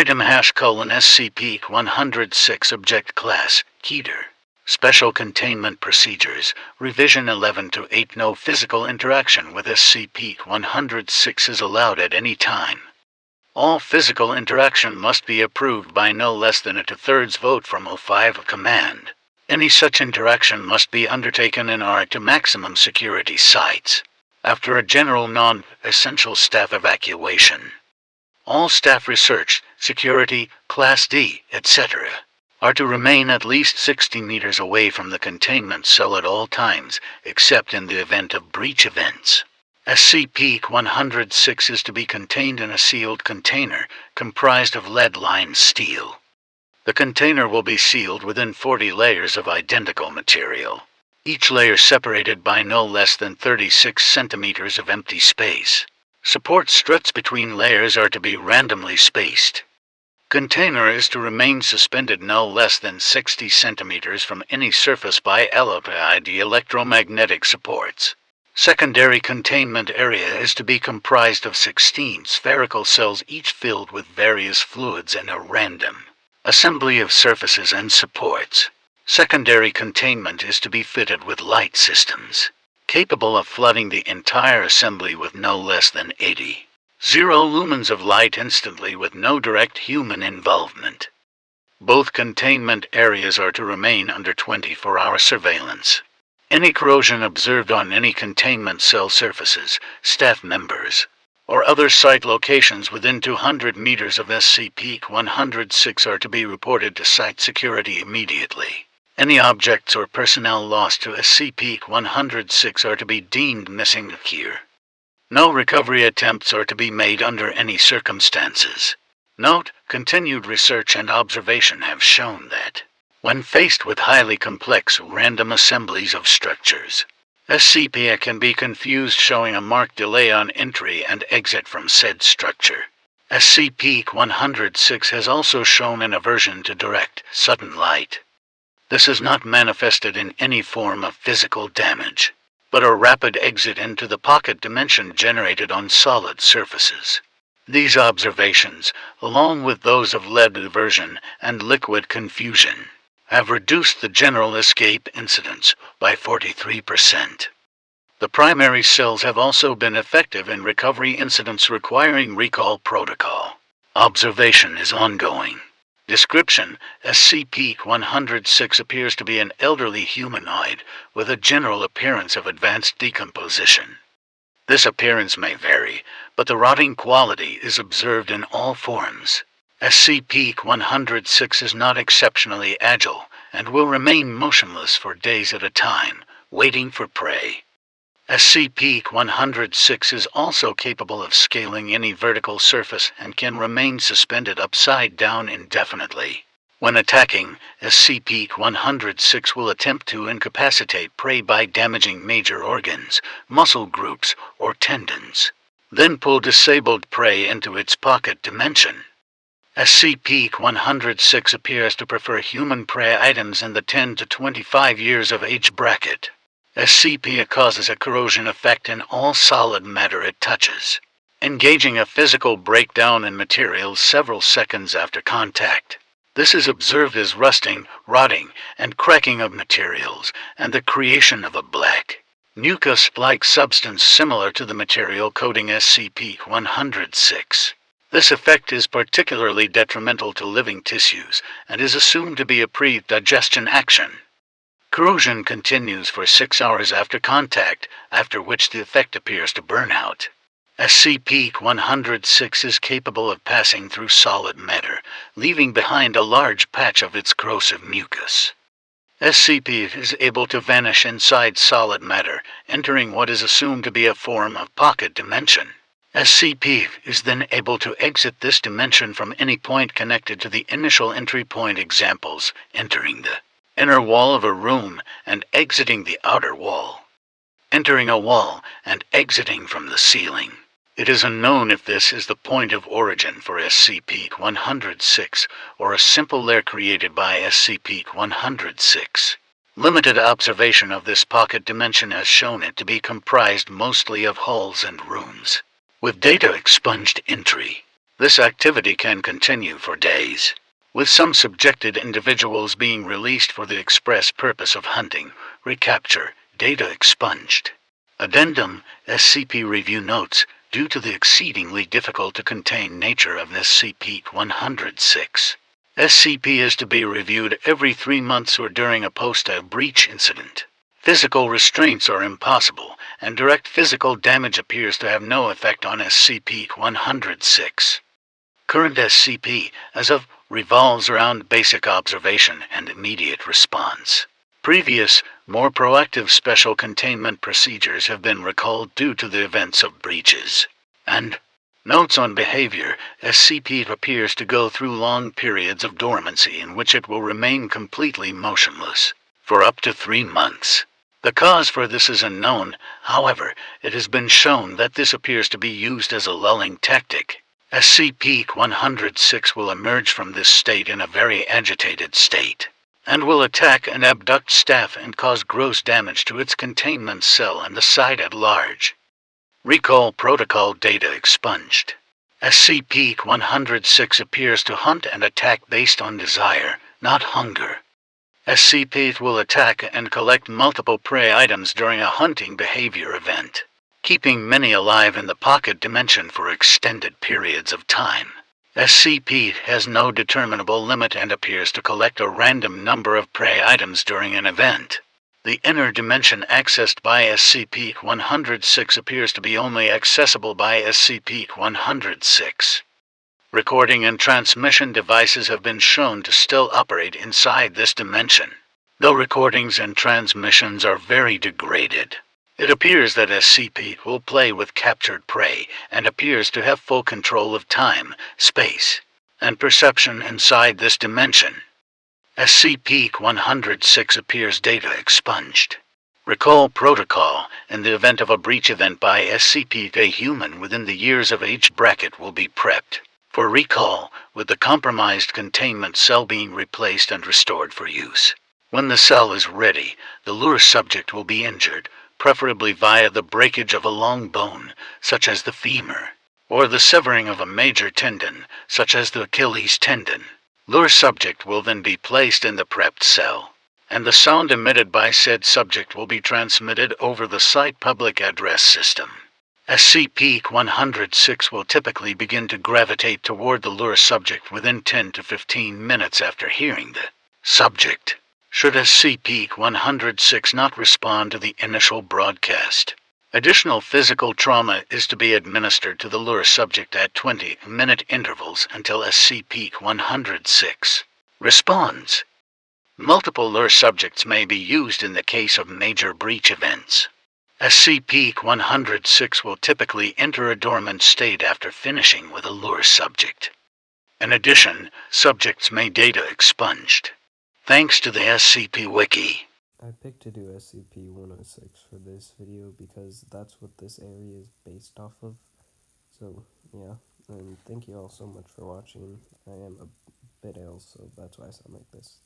Item #SCP-106 Object Class Keter. Special Containment Procedures. Revision 11-8. No physical interaction with SCP-106 is allowed at any time. All physical interaction must be approved by no less than a 2/3 vote from O5 Command. Any such interaction must be undertaken in R to maximum security sites, after a general non-essential staff evacuation. All staff research, security, Class D, etc., are to remain at least 60 meters away from the containment cell at all times, except in the event of breach events. SCP-106 is to be contained in a sealed container comprised of lead-lined steel. The container will be sealed within 40 layers of identical material, each layer separated by no less than 36 centimeters of empty space. Support struts between layers are to be randomly spaced. Container is to remain suspended no less than 60 centimeters from any surface by LOPID electromagnetic supports. Secondary containment area is to be comprised of 16 spherical cells, each filled with various fluids and a random assembly of surfaces and supports. Secondary containment is to be fitted with light systems, capable of flooding the entire assembly with no less than 80 lumens of light instantly with no direct human involvement. Both containment areas are to remain under 24-hour surveillance. Any corrosion observed on any containment cell surfaces, staff members, or other site locations within 200 meters of SCP-106 are to be reported to site security immediately. Any objects or personnel lost to SCP-106 are to be deemed missing here. No recovery attempts are to be made under any circumstances. Note: continued research and observation have shown that, when faced with highly complex random assemblies of structures, SCP can be confused, showing a marked delay on entry and exit from said structure. SCP-106 has also shown an aversion to direct, sudden light. This is not manifested in any form of physical damage, but a rapid exit into the pocket dimension generated on solid surfaces. These observations, along with those of lead aversion and liquid confusion, have reduced the general escape incidence by 43%. The primary cells have also been effective in recovery incidents requiring recall protocol. Observation is ongoing. Description: SCP-106 appears to be an elderly humanoid with a general appearance of advanced decomposition. This appearance may vary, but the rotting quality is observed in all forms. SCP-106 is not exceptionally agile and will remain motionless for days at a time, waiting for prey. SCP-106 is also capable of scaling any vertical surface and can remain suspended upside down indefinitely. When attacking, SCP-106 will attempt to incapacitate prey by damaging major organs, muscle groups, or tendons, then pull disabled prey into its pocket dimension. SCP-106 appears to prefer human prey items in the 10 to 25 years of age bracket. SCP causes a corrosion effect in all solid matter it touches, engaging a physical breakdown in materials several seconds after contact. This is observed as rusting, rotting, and cracking of materials, and the creation of a black, mucus-like substance similar to the material coating SCP-106. This effect is particularly detrimental to living tissues, and is assumed to be a pre-digestion action. Corrosion continues for 6 hours after contact, after which the effect appears to burn out. SCP-106 is capable of passing through solid matter, leaving behind a large patch of its corrosive mucus. SCP is able to vanish inside solid matter, entering what is assumed to be a form of pocket dimension. SCP is then able to exit this dimension from any point connected to the initial entry point, examples: entering the inner wall of a room and exiting the outer wall, entering a wall and exiting from the ceiling. It is unknown if this is the point of origin for SCP-106 or a simple lair created by SCP-106. Limited observation of this pocket dimension has shown it to be comprised mostly of halls and rooms, with data expunged entry. This activity can continue for days, with some subjected individuals being released for the express purpose of hunting, recapture, data expunged. Addendum SCP Review notes, due to the exceedingly difficult to contain nature of SCP-106, SCP is to be reviewed every 3 months or during a post-breach incident. Physical restraints are impossible, and direct physical damage appears to have no effect on SCP-106. Current SCP, as of, revolves around basic observation and immediate response. Previous, more proactive special containment procedures have been recalled due to the events of breaches. And notes on behavior. SCP appears to go through long periods of dormancy in which it will remain completely motionless for up to 3 months. The cause for this is unknown. However, it has been shown that this appears to be used as a lulling tactic. SCP-106 will emerge from this state in a very agitated state, and will attack and abduct staff and cause gross damage to its containment cell and the site at large. Recall protocol data expunged. SCP-106 appears to hunt and attack based on desire, not hunger. SCP will attack and collect multiple prey items during a hunting behavior event, keeping many alive in the pocket dimension for extended periods of time. SCP has no determinable limit and appears to collect a random number of prey items during an event. The inner dimension accessed by SCP-106 appears to be only accessible by SCP-106. Recording and transmission devices have been shown to still operate inside this dimension, though recordings and transmissions are very degraded. It appears that SCP will play with captured prey and appears to have full control of time, space, and perception inside this dimension. SCP-106 appears data expunged. Recall protocol. In the event of a breach event by SCP, a human within the years of age bracket will be prepped for recall, with the compromised containment cell being replaced and restored for use. When the cell is ready, the lure subject will be injured, preferably via the breakage of a long bone, such as the femur, or the severing of a major tendon, such as the Achilles tendon. Lure subject will then be placed in the prepped cell, and the sound emitted by said subject will be transmitted over the site public address system. SCP-106 will typically begin to gravitate toward the lure subject within 10 to 15 minutes after hearing the subject, should SCP-106 not respond to the initial broadcast. Additional physical trauma is to be administered to the lure subject at 20-minute intervals until SCP-106 responds. Multiple lure subjects may be used in the case of major breach events. SCP-106 will typically enter a dormant state after finishing with a lure subject. In addition, subjects may data expunged. Thanks to the SCP Wiki. I picked to do SCP-106 for this video because that's what this area is based off of. So, yeah, and thank you all so much for watching. I am a bit ill, so that's why I sound like this.